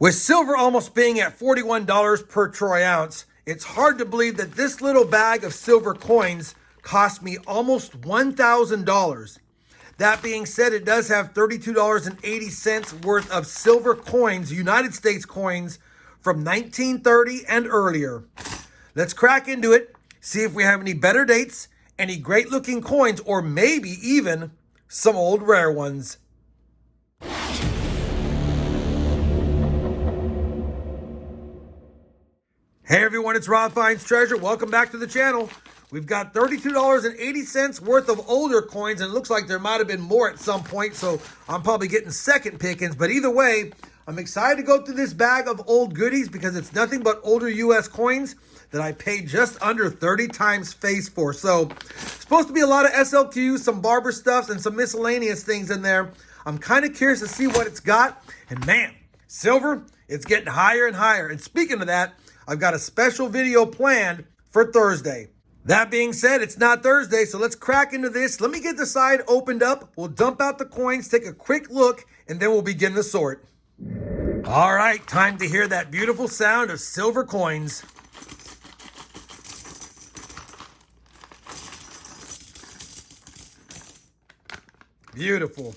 With silver almost being at $41 per troy ounce, it's hard to believe that this little bag of silver coins cost me almost $1,000. That being said, it does have $32.80 worth of silver coins, United States coins from 1930 and earlier. Let's crack into it, see if we have any better dates, any great looking coins, or maybe even some old rare ones. Hey everyone, it's RobFindsTreasure. Welcome back to the channel. We've got $32.80 worth of older coins, and it looks like there might have been more at some point, so I'm probably getting second pickings. But either way, I'm excited to go through this bag of old goodies because it's nothing but older U.S. coins that I paid just under 30 times face for. So, supposed to be a lot of SLQs, some Barber stuffs, and some miscellaneous things in there. I'm kind of curious to see what it's got. And man, silver, it's getting higher and higher. And speaking of that, I've got a special video planned for Thursday. That being said, it's not Thursday, so let's crack into this. Let me get the side opened up. We'll dump out the coins, take a quick look, and then we'll begin the sort. All right, time to hear that beautiful sound of silver coins. Beautiful.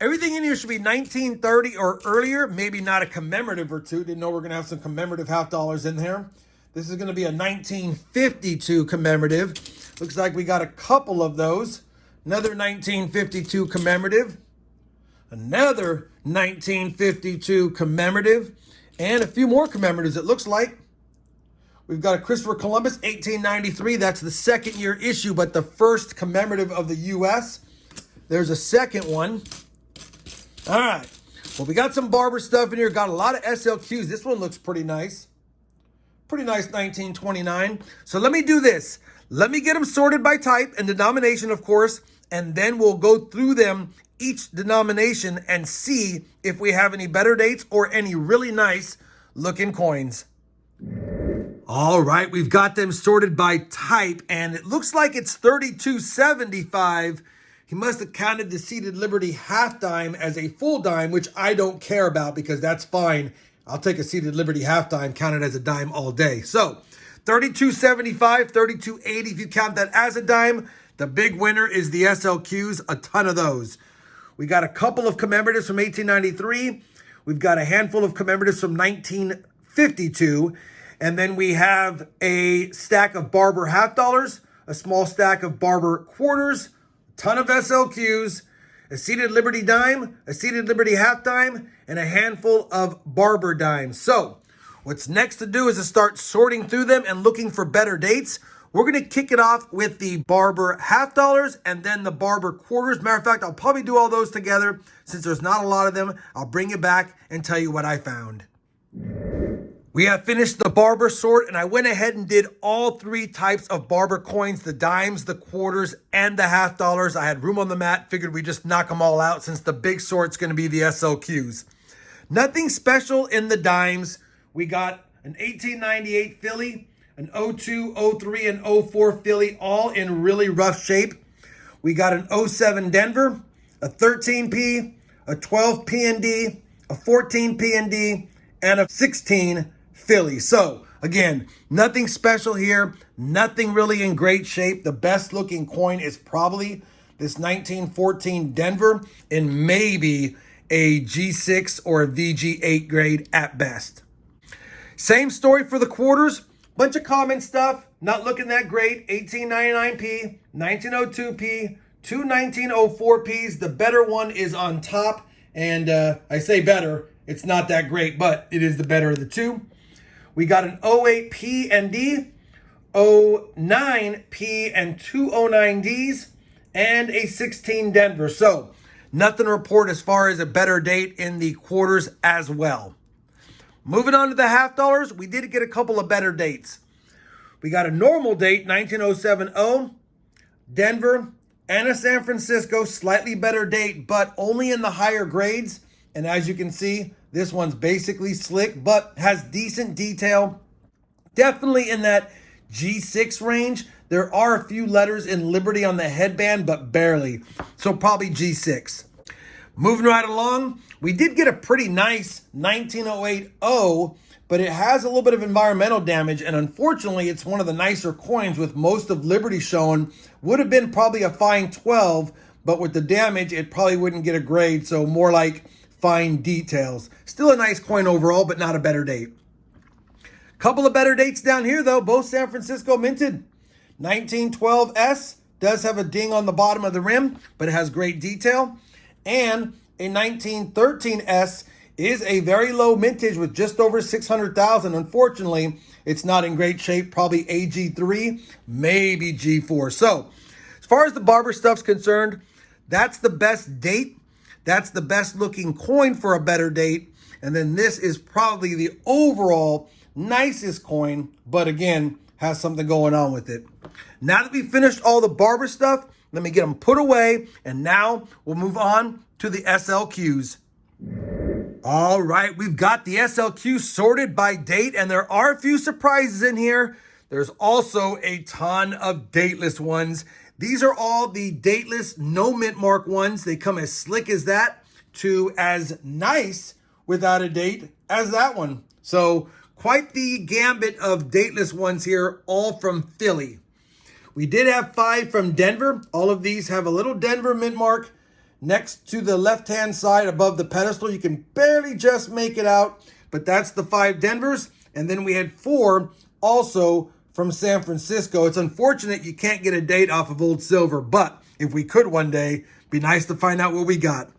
Everything in here should be 1930 or earlier, maybe not a commemorative or two. Didn't know we are going to have some commemorative half dollars in there. This is going to be a 1952 commemorative. Looks like we got a couple of those. Another 1952 commemorative. Another 1952 commemorative. And a few more commemoratives, it looks like. We've got a Christopher Columbus, 1893. That's the second year issue, but the first commemorative of the U.S. There's a second one. All right. Well, we got some Barber stuff in here. Got a lot of SLQs. This one looks pretty nice. Pretty nice 1929. So let me do this. Let me get them sorted by type and denomination, of course, and then we'll go through them, each denomination, and see if we have any better dates or any really nice looking coins. All right, we've got them sorted by type, and it looks like it's 32.75. He must have counted the Seated Liberty half dime as a full dime, which I don't care about because that's fine. I'll take a Seated Liberty half dime, count it as a dime all day. So, 32.75, 32.80 if you count that as a dime. The big winner is the SLQs, a ton of those. We got a couple of commemoratives from 1893. We've got a handful of commemoratives from 1952. And then we have a stack of Barber half dollars, a small stack of Barber quarters, ton of SLQs, a Seated Liberty dime, a Seated Liberty half dime, and a handful of Barber dimes. So, what's next to do is to start sorting through them and looking for better dates. We're going to kick it off with the Barber half dollars and then the Barber quarters. Matter of fact, I'll probably do all those together. Since there's not a lot of them, I'll bring you back and tell you what I found. We have finished the Barber sort, and I went ahead and did all three types of Barber coins, the dimes, the quarters, and the half dollars. I had room on the mat, figured we'd just knock them all out since the big sort's going to be the SLQs. Nothing special in the dimes. We got an 1898 Philly, an 02, 03, and 04 Philly, all in really rough shape. We got an 07 Denver, a 13P, a 12 P&D, a 14 P&D, and a 16 Philly. So, again, nothing special here. Nothing really in great shape. The best looking coin is probably this 1914 Denver and maybe a G6 or a VG8 grade at best. Same story for the quarters. Bunch of common stuff. Not looking that great. 1899P, 1902P, two 1904Ps. The better one is on top. And I say better. It's not that great, but it is the better of the two. We got an 08 P and D, 09 P and two 09Ds, and a 16 Denver. So, nothing to report as far as a better date in the quarters as well. Moving on to the half dollars, we did get a couple of better dates. We got a normal date, 19070, Denver, and a San Francisco, slightly better date, but only in the higher grades. And as you can see, this one's basically slick, but has decent detail. Definitely in that G6 range. There are a few letters in Liberty on the headband, but barely. So probably G6. Moving right along, we did get a pretty nice 1908 O, but it has a little bit of environmental damage, and unfortunately, it's one of the nicer coins with most of Liberty shown. Would have been probably a fine 12, but with the damage, it probably wouldn't get a grade, so more like fine details. Still a nice coin overall, but not a better date. Couple of better dates down here, though, both San Francisco minted. 1912S does have a ding on the bottom of the rim, but it has great detail. And a 1913S is a very low mintage with just over 600,000. Unfortunately, it's not in great shape, probably AG3, maybe G4. So, as far as the Barber stuff's concerned, that's the best date. That's the best looking coin for a better date. And then this is probably the overall nicest coin, but again, has something going on with it. Now that we've finished all the Barber stuff, let me get them put away, and now we'll move on to the SLQs. All right, we've got the SLQ sorted by date, and there are a few surprises in here. There's also a ton of dateless ones. These are all the dateless, no mint mark ones. They come as slick as that to as nice without a date as that one. So quite the gambit of dateless ones here, all from Philly. We did have 5 from Denver. All of these have a little Denver mint mark next to the left-hand side above the pedestal. You can barely just make it out, but that's the 5 Denvers. And then we had 4 also from San Francisco. It's unfortunate you can't get a date off of old silver, but if we could one day, be nice to find out what we got.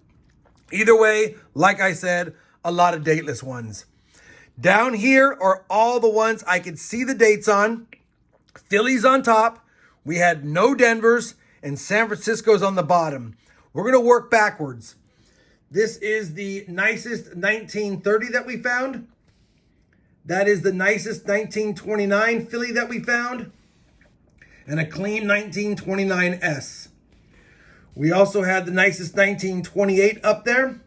Either way, like I said, a lot of dateless ones. Down here are all the ones I could see the dates on. Philly's on top. We had no Denvers, and San Francisco's on the bottom. We're going to work backwards. This is the nicest 1930 that we found. That is the nicest 1929 Philly that we found. And a clean 1929S. We also had the nicest 1928 up there.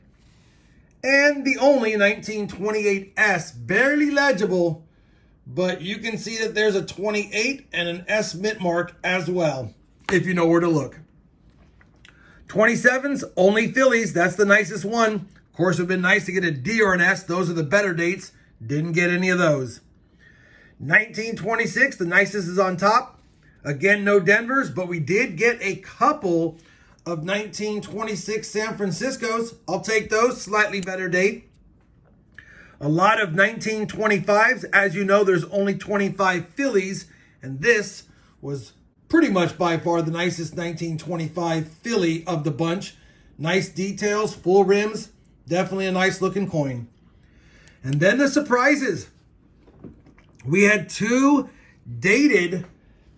And the only 1928S, barely legible, but you can see that there's a 28 and an S mint mark as well, if you know where to look. 27s, only Phillies. That's the nicest one. Of course, it would have been nice to get a D or an S. Those are the better dates. Didn't get any of those. 1926, the nicest is on top. Again, no Denvers, but we did get a couple of 1926 San Franciscos. I'll take those. Slightly better date. A lot of 1925s. As you know, there's only 25 Phillies, and this was pretty much by far the nicest 1925 Philly of the bunch. Nice details, full rims, definitely a nice looking coin. And then the surprises. We had 2 dated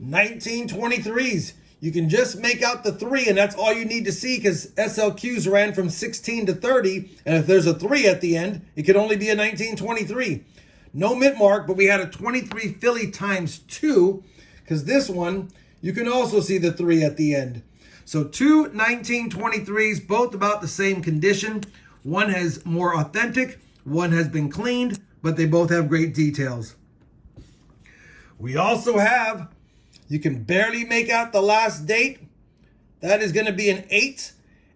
1923s. You can just make out the 3, and that's all you need to see because SLQs ran from 16 to 30. And if there's a 3 at the end, it could only be a 1923. No mint mark, but we had a 23 Philly times 2 because this one, you can also see the 3 at the end. So 2 1923s, both about the same condition. One has more authentic, one has been cleaned, but they both have great details. We also have, you can barely make out the last date. That is going to be an 8.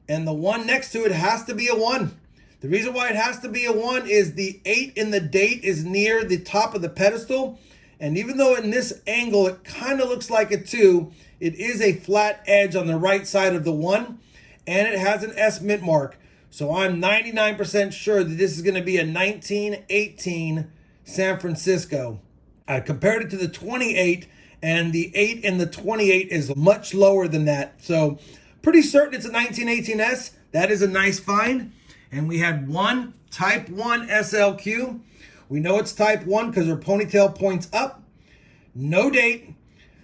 And the one next to it has to be a 1. The reason why it has to be a 1 is the 8 in the date is near the top of the pedestal. And even though in this angle it kind of looks like a 2, it is a flat edge on the right side of the 1. And it has an S mint mark. So I'm 99% sure that this is going to be a 1918 San Francisco. I compared it to the 28. And the 8 in the 28 is much lower than that. So pretty certain it's a 1918S. That is a nice find. And we had 1 Type 1 SLQ. We know it's Type 1 because her ponytail points up. No date.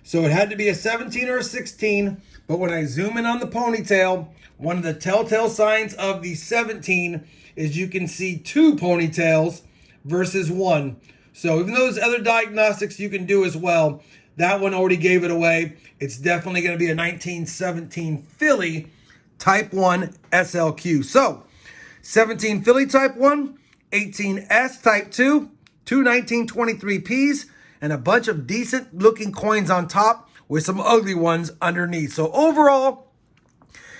So it had to be a 17 or a 16. But when I zoom in on the ponytail, one of the telltale signs of the 17 is you can see 2 ponytails versus 1. So even though there's other diagnostics you can do as well, that one already gave it away. It's definitely going to be a 1917 Philly Type 1 SLQ. So, 17 Philly Type 1, 18S Type 2, 2 1923Ps, and a bunch of decent looking coins on top with some ugly ones underneath. So overall,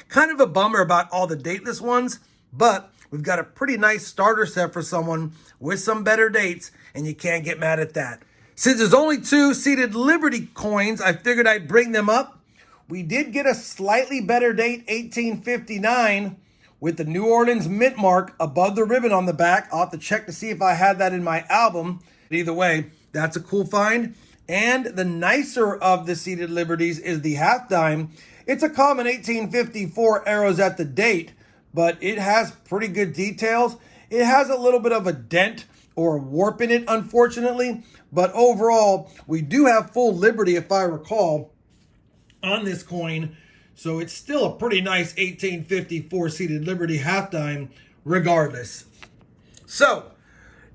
kind of a bummer about all the dateless ones, but we've got a pretty nice starter set for someone with some better dates, and you can't get mad at that. Since there's only 2 seated Liberty coins, I figured I'd bring them up. We did get a slightly better date, 1859, with the New Orleans mint mark above the ribbon on the back. I'll have to check to see if I had that in my album. Either way, that's a cool find. And the nicer of the seated Liberties is the half dime. It's a common 1854 arrows at the date, but it has pretty good details. It has a little bit of a dent or a warp in it, unfortunately. But overall, we do have full Liberty, if I recall, on this coin. So it's still a pretty nice 1854 seated Liberty half dime regardless. So,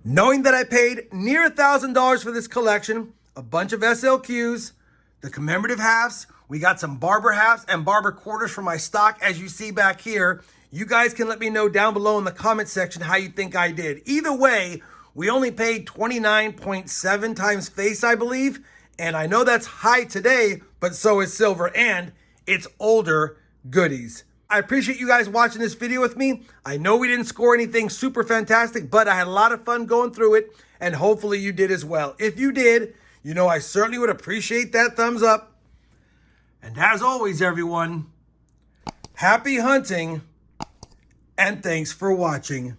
knowing that I paid near $1,000 for this collection, a bunch of SLQs, the commemorative halves, we got some Barber halves and Barber quarters for my stock, as you see back here. You guys can let me know down below in the comment section how you think I did. Either way, we only paid 29.7 times face, I believe. And I know that's high today, but so is silver, and it's older goodies. I appreciate you guys watching this video with me. I know we didn't score anything super fantastic, but I had a lot of fun going through it, and hopefully you did as well. If you did, you know I certainly would appreciate that thumbs up. And as always, everyone, happy hunting, and thanks for watching.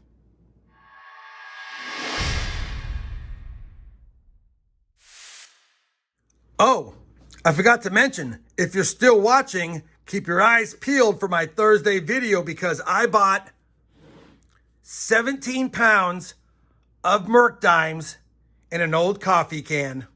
Oh, I forgot to mention, if you're still watching, keep your eyes peeled for my Thursday video, because I bought 17 pounds of Merc dimes in an old coffee can.